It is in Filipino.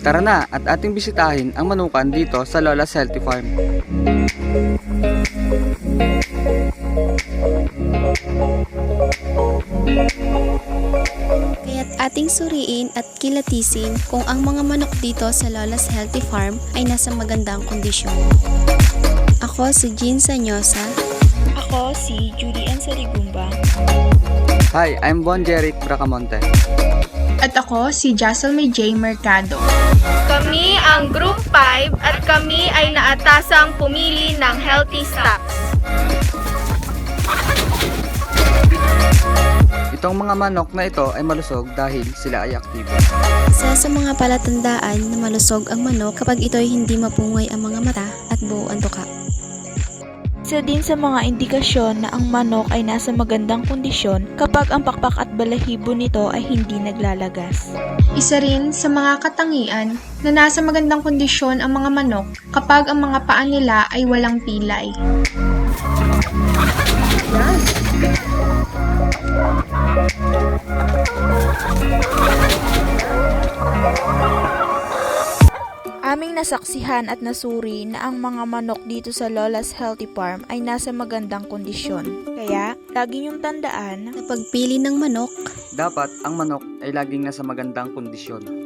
Tara na at ating bisitahin ang manukan dito sa Lola's Healthy Farm. Kaya't ating suriin at kilatisin kung ang mga manok dito sa Lola's Healthy Farm ay nasa magandang kondisyon. Ako si Jean Sanyosa. Ako si Julian Sarigumba. Hi, I'm Bon Jeric Bracamonte. At ako si Jaselme J. Mercado. Kami ang Group 5 at kami ay naatasang pumili ng healthy stocks. Itong mga manok na ito ay malusog dahil sila ay aktibo. Isa sa mga palatandaan na malusog ang manok kapag ito ay hindi mapungay ang mga mata at buo ang tuka. Isa din sa mga indikasyon na ang manok ay nasa magandang kondisyon kapag ang pakpak at balahibo nito ay hindi naglalagas. Isa rin sa mga katangian na nasa magandang kondisyon ang mga manok kapag ang mga paa nila ay walang pilay. Aming nasaksihan at nasuri na ang mga manok dito sa Lola's Healthy Farm ay nasa magandang kondisyon. Kaya, lagi niyong tandaan Sa pagpili ng manok, Dapat ang manok ay laging nasa magandang kondisyon.